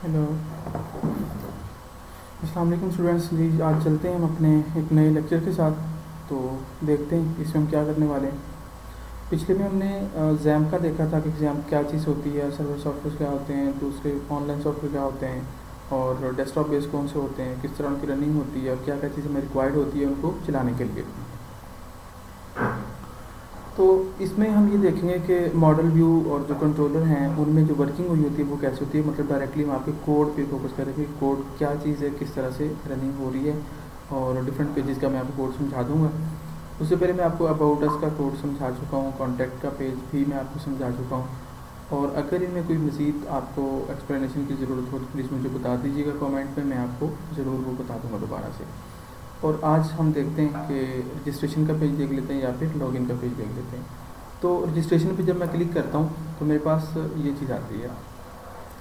Hello, अस्सलाम वालेकुम students जी। आज चलते हैं हम अपने एक नए लेक्चर के साथ। तो देखते हैं इसमें हम क्या करने वाले हैं। पिछले में हमने जैम का देखा था कि जैम क्या चीज़ होती है, सर्वर सॉफ्टवेयर क्या होते हैं, दूसरे ऑनलाइन सॉफ्टवेयर क्या होते हैं, और डेस्कटॉप बेस कौन से होते हैं, किस तरह उनकी रनिंग होती है और क्या क्या चीज़ें हमें रिक्वायर्ड होती है उनको चलाने के लिए। तो इसमें हम ये देखेंगे कि मॉडल व्यू और जो कंट्रोलर हैं उनमें जो वर्किंग हुई होती है वो कैसे होती है। मतलब डायरेक्टली वहाँ पे कोड पे फोकस करेंगे, कोड क्या चीज़ है, किस तरह से रनिंग हो रही है, और डिफरेंट पेजेस का मैं आपको कोड समझा दूँगा। उससे पहले मैं आपको अबाउट अस का कोड समझा चुका हूँ, कॉन्टैक्ट का पेज भी मैं आपको समझा चुका हूँ। और अगर इनमें कोई मज़ीद आपको एक्सप्लेनेशन की ज़रूरत हो तो प्लीज़ मुझे बता दीजिएगा कमेंट में, मैं आपको ज़रूर वो बता दूँगा दोबारा से। और आज हम देखते हैं कि रजिस्ट्रेशन का पेज देख लेते हैं या फिर लॉगिन का पेज देख लेते हैं। तो रजिस्ट्रेशन पे जब मैं क्लिक करता हूँ तो मेरे पास ये चीज़ आती है।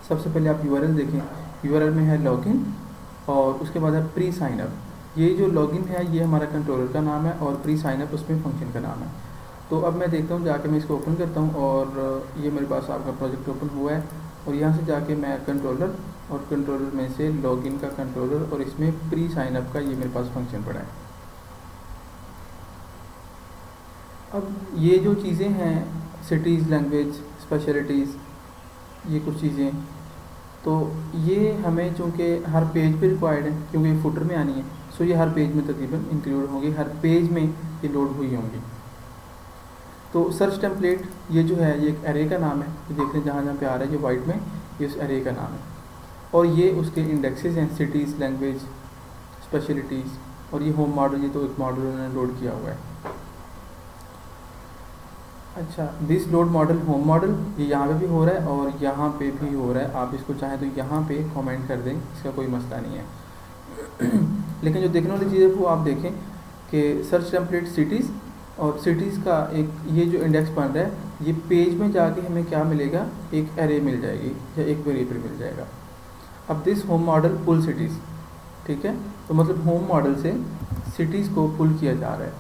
सबसे पहले आप यूआरएल देखें, यूआरएल में है लॉगिन और उसके बाद है प्री साइनअप। ये जो लॉगिन है ये हमारा कंट्रोलर का नाम है और प्री साइनअप उसमें फंक्शन का नाम है। तो अब मैं देखता हूँ जाके मैं इसको ओपन करता हूँ और ये मेरे पास आपका प्रोजेक्ट ओपन हुआ है। और यहाँ से जाके मैं कंट्रोलर और कंट्रोलर में से लॉगिन का कंट्रोलर और इसमें प्री साइनअप का ये मेरे पास फंक्शन पड़ा है। अब ये जो चीज़ें हैं, सिटीज़, लैंग्वेज, स्पेशलिटीज़, ये कुछ चीज़ें, तो ये हमें चूँकि हर पेज पे रिक्वायर्ड है क्योंकि ये फुटर में आनी है, सो ये हर पेज में तकरीबन इंक्लूड होंगी, हर पेज में ये लोड हुई होंगी। तो सर्च टेम्पलेट ये जो है ये एक एरे का नाम है, ये देख रहे हैं जहाँ जहाँ पे आ रहा है जो वाइट में, ये उस एरे का नाम है। और ये उसके इंडेक्सेस हैं, सिटीज़, लैंग्वेज, स्पेशलिटीज़, और ये होम मॉडल, ये तो एक मॉडल उन्होंने लोड किया हुआ है। अच्छा, this load model home model ये यहाँ पे भी हो रहा है और यहाँ पे भी हो रहा है। आप इसको चाहें तो यहाँ पे कमेंट कर दें, इसका कोई मसला नहीं है। लेकिन जो देखने वाली चीज़ है वो आप देखें कि सर्च टेम्पलेट सिटीज़, और सिटीज़ का एक ये जो इंडेक्स बन रहा है ये पेज में जाके हमें क्या मिलेगा, एक एरे मिल जाएगी या एक वेरिएबल मिल जाएगा। अब this home model pull cities, ठीक है, तो मतलब होम मॉडल से सिटीज़ को पुल किया जा रहा है।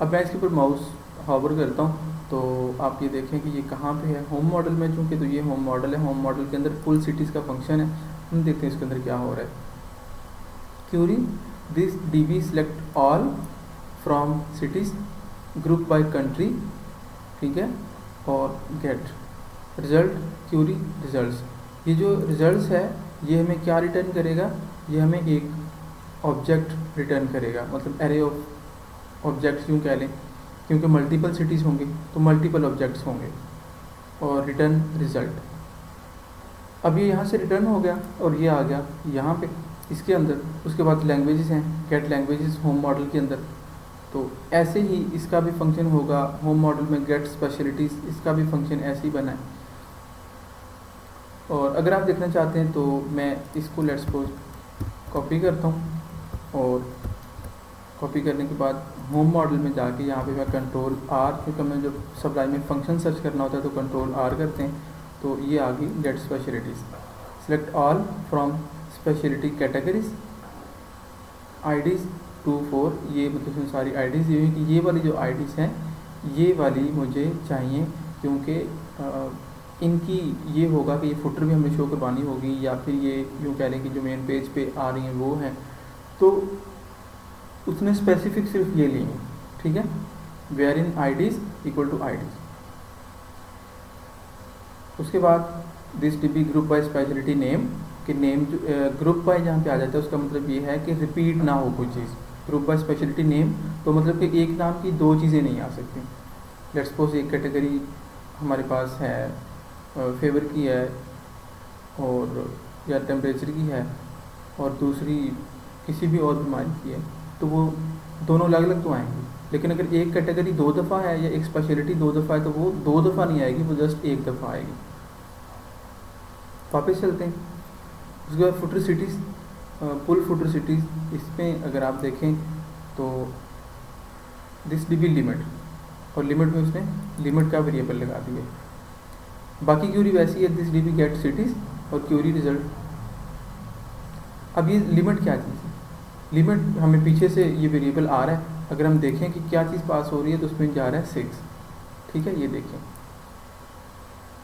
अब मैं इसके ऊपर माउस हॉवर करता हूँ तो आप ये देखें कि ये कहाँ पे है, होम मॉडल में, चूँकि तो ये होम मॉडल है, होम मॉडल के अंदर फुल सिटीज़ का फंक्शन है। हम देखते हैं इसके अंदर क्या हो रहा है। Query this DB select all from cities group by country, ठीक है, और गेट रिजल्ट क्यूरी रिजल्ट्स। ये जो रिजल्ट्स है ये हमें क्या रिटर्न करेगा, ये हमें एक ऑब्जेक्ट रिटर्न करेगा, मतलब एरे ऑफ ऑब्जेक्ट्स यूँ कह लें, क्योंकि मल्टीपल सिटीज़ होंगे तो मल्टीपल ऑब्जेक्ट्स होंगे। और रिटर्न रिज़ल्ट, अब ये यहाँ से रिटर्न हो गया और ये आ गया यहाँ पे इसके अंदर। उसके बाद लैंग्वेजेस हैं, गेट लैंग्वेजेस होम मॉडल के अंदर, तो ऐसे ही इसका भी फंक्शन होगा होम मॉडल में। गेट स्पेशलिटीज़, इसका भी फंक्शन ऐसे ही बना है। और अगर आप देखना चाहते हैं तो मैं इसको लेट्स सपोज कॉपी करता हूँ, और कॉपी करने के बाद होम मॉडल में जाके यहाँ पे मैं कंट्रोल आर, क्योंकि हमें जब सप्लाई में फंक्शन सर्च करना होता है तो कंट्रोल आर करते हैं, तो ये आ गई get specialities. Select all from speciality categories IDs 2 4, ये मतलब इसमें सारी आईडीज़ ये हुई कि ये वाली जो आईडीज़ हैं ये वाली मुझे चाहिए, क्योंकि इनकी ये होगा कि ये फुटर भी हमें शो करवानी होगी, या फिर ये यूँ कह लें कि जो मेन पेज पे आ रही हैं वो हैं, तो उसने स्पेसिफिक सिर्फ ये ली है, ठीक है, where in IDs equal to IDs. उसके बाद this DB group by speciality name, कि नेम जो ग्रुप बाय जहाँ पे आ जाता है उसका मतलब ये है कि रिपीट ना हो कोई चीज़। ग्रुप बाय स्पेशलिटी नेम तो मतलब कि एक नाम की दो चीज़ें नहीं आ सकती। लेट्स सपोज एक कैटेगरी हमारे पास है फेवर की है और या टेम्परेचर की है, और दूसरी किसी भी और बीमारी की है, तो वो दोनों अलग अलग तो आएंगी। लेकिन अगर एक कैटेगरी 2 दफ़ा है या एक स्पेशलिटी 2 दफ़ा है तो वो 2 दफ़ा नहीं आएगी, वो जस्ट एक दफ़ा आएगी। वापस चलते हैं। उसके बाद फुटर सिटीज़, पुल फुटर सिटीज़, इसमें अगर आप देखें तो दिस डीबी लिमिट, और लिमिट में उसने लिमिट का वेरिएबल लगा दिया। बाकी क्यूरी वैसी है, दिस डीबी गेट सिटीज़ और क्यूरी रिजल्ट। अब ये लिमिट क्या चीज़ है, लिमिट हमें पीछे से ये वेरिएबल आ रहा है, अगर हम देखें कि क्या चीज़ पास हो रही है तो उसमें जा रहा है 6, ठीक है, ये देखें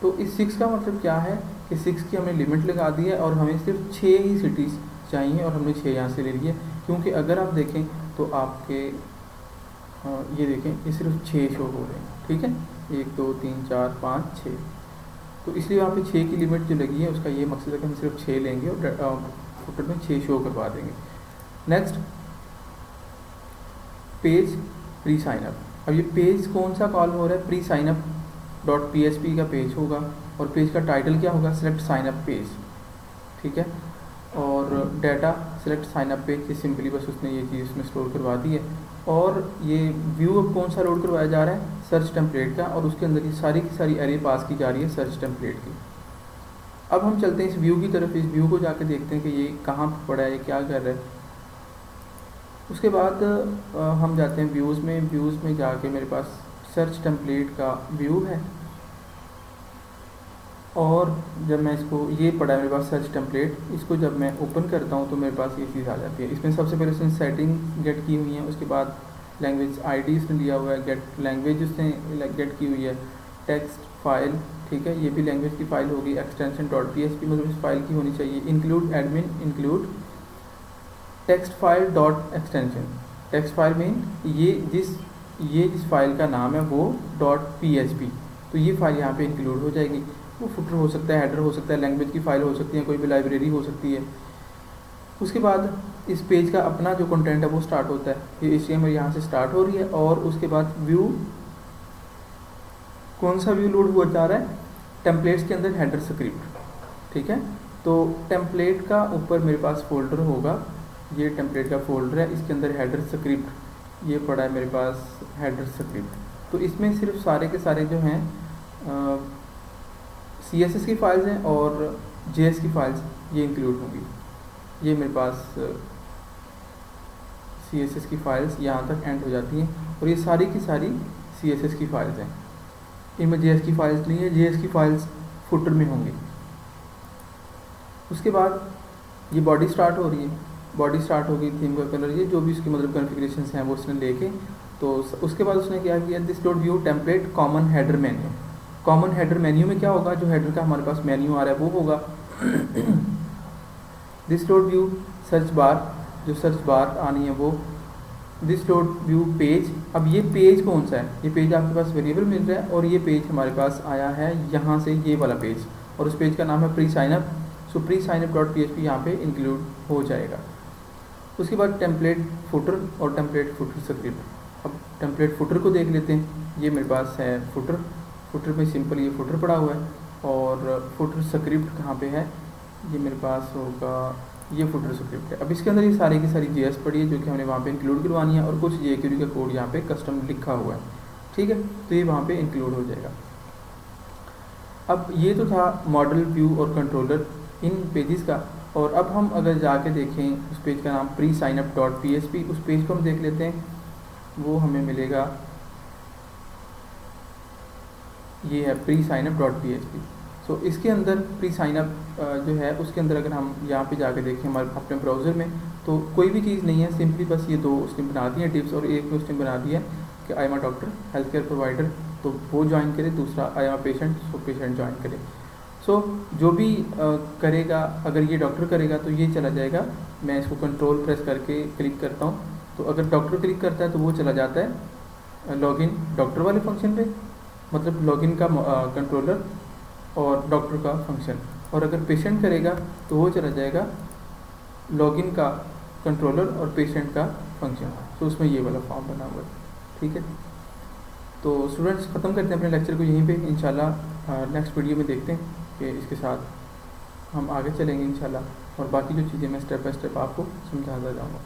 तो इस 6 का मतलब क्या है कि 6 की हमने लिमिट लगा दी है और हमें सिर्फ 6 ही सिटीज़ चाहिए और हमने 6 यहाँ से ले लिए, क्योंकि अगर आप देखें तो आपके ये देखें ये सिर्फ 6 शो हो रहे हैं, ठीक है, 1 2 3 4 5 6, तो इसलिए वहाँ पे 6 की लिमिट जो लगी है उसका ये मकसद है कि हम सिर्फ 6 लेंगे और फुटर में 6 शो करवा देंगे। Next page pre sign up. अब ये पेज कौन सा कॉल हो रहा है, प्री साइनअप डॉट PHP का पेज होगा और पेज का टाइटल क्या होगा, सेलेक्ट साइनअप पेज, ठीक है, और डाटा सेलेक्ट साइनअप पेज, ये सिंपली बस उसने ये चीज़ उसमें स्टोर करवा दी है। और ये व्यू अब कौन सा लोड करवाया जा रहा है, सर्च टेम्पलेट का, और उसके अंदर ये सारी की सारी एरे पास की जा रही है सर्च टेम्पलेट की। अब हम चलते हैं इस व्यू की तरफ, इस व्यू को जाके देखते हैं कि ये कहाँ पर पड़ा है, ये क्या कर रहा है। उसके बाद हम जाते हैं व्यूज़ में, व्यूज़ में जाके मेरे पास सर्च टेम्पलेट का व्यू है, और जब मैं इसको, ये पड़ा है मेरे पास सर्च टेम्पलेट, इसको जब मैं ओपन करता हूँ तो मेरे पास ये चीज़ आ जाती है। इसमें सबसे पहले उसने सेटिंग गेट की हुई है, उसके बाद लैंग्वेज आईडी इसने लिया हुआ है, गेट लैंग्वेज उसने गेट की हुई है, टेक्स्ट फाइल, ठीक है, ये भी लैंग्वेज की फ़ाइल होगी, एक्सटेंशन डॉट PHP मतलब इस फाइल की होनी चाहिए, include admin include text file dot extension, text file mean ये जिस फाइल का नाम है वो डॉट PHP, तो ये फाइल यहाँ पे इंक्लूड हो जाएगी। वो फुटर हो सकता है, हेडर हो सकता है, लैंग्वेज की फ़ाइल हो सकती है, कोई भी लाइब्रेरी हो सकती है। उसके बाद इस पेज का अपना जो कंटेंट है वो स्टार्ट होता है, ये HTML यहाँ से स्टार्ट हो रही है, और उसके बाद व्यू, कौन सा व्यू लोड हुआ जा रहा है, टेम्पलेट्स के अंदर हेडर स्क्रिप्ट, ठीक है। तो टेम्पलेट का ऊपर मेरे पास फोल्डर होगा, ये टेम्पलेट का फोल्डर है, इसके अंदर हेडर स्क्रिप्ट ये पड़ा है मेरे पास, हेडर स्क्रिप्ट। तो इसमें सिर्फ सारे के सारे जो हैं CSS की फाइल्स हैं और JS की फाइल्स ये इंक्लूड होंगी। ये मेरे पास CSS की फाइल्स यहाँ तक एंड हो जाती हैं, और ये सारी की सारी CSS की फाइल्स हैं, इनमें JS की फाइल्स नहीं है, JS की फाइल्स फुटर में होंगी। उसके बाद ये बॉडी स्टार्ट हो रही है, बॉडी स्टार्ट होगी, थीम का कलर, ये जो भी उसकी मतलब कॉन्फ़िगरेशंस हैं वो उसने लेके, तो उसके बाद उसने क्या किया, this dot view template common header menu. Common header menu में क्या होगा, जो हेडर का हमारे पास मेन्यू आ रहा है वो होगा this dot view search bar, जो सर्च बार आनी है वो, दिस डॉट व्यू पेज। अब ये पेज कौन सा है, ये पेज आपके पास वेरिएबल मिल रहा है, और ये पेज हमारे पास आया है यहाँ से, ये वाला पेज, और उस पेज का नाम है pre sign up, so pre sign up dot PHP यहाँ पे इंक्लूड हो जाएगा। उसके बाद टेम्पलेट फुटर और टेम्पलेट फुटर स्क्रिप्ट। अब टेम्पलेट फुटर को देख लेते हैं, ये मेरे पास है फुटर, फुटर में सिंपल ये फुटर पड़ा हुआ है, और फुटर स्क्रिप्ट कहाँ पे है, ये मेरे पास होगा, ये फुटर स्क्रिप्ट है। अब इसके अंदर ये सारी की सारी JS पड़ी है जो कि हमने वहाँ पे इंक्लूड करवानी है, और कुछ jQuery का कोड यहाँ पे कस्टम लिखा हुआ है, ठीक है, तो ये वहाँ पे इंक्लूड हो जाएगा। अब ये तो था मॉडल, व्यू और कंट्रोलर इन पेजेस का, और अब हम अगर जाके देखें उस पेज का नाम प्री साइनअप डॉट PHP, उस पेज को हम देख लेते हैं, वो हमें मिलेगा, ये है प्री साइनअप डॉट PHP। सो इसके अंदर प्री साइनअप जो है उसके अंदर अगर हम यहाँ पे जाके देखें हमारे अपने ब्राउज़र में, तो कोई भी चीज़ नहीं है, सिंपली बस ये दो उसने बना दी है टिप्स, और एक में उसने बना दिया कि I am a doctor, health care provider, तो वो ज्वाइन करे, दूसरा I am a patient, so patient join करे। सो जो भी करेगा, अगर ये डॉक्टर करेगा तो ये चला जाएगा, मैं इसको कंट्रोल प्रेस करके क्लिक करता हूँ, तो अगर डॉक्टर क्लिक करता है तो वो चला जाता है लॉगिन डॉक्टर वाले फंक्शन पे, मतलब लॉगिन का कंट्रोलर और डॉक्टर का फंक्शन, और अगर पेशेंट करेगा तो वो चला जाएगा लॉगिन का कंट्रोलर और पेशेंट का फंक्शन, तो उसमें ये वाला फॉर्म बना हुआ है, ठीक है। तो स्टूडेंट्स ख़त्म करते हैं अपने लेक्चर को यहीं पे, इंशाल्लाह नेक्स्ट वीडियो में देखते हैं कि इसके साथ हम आगे चलेंगे इंशाल्लाह, और बाकी जो चीज़ें मैं स्टेप बाय स्टेप आपको समझाता जाऊँगा।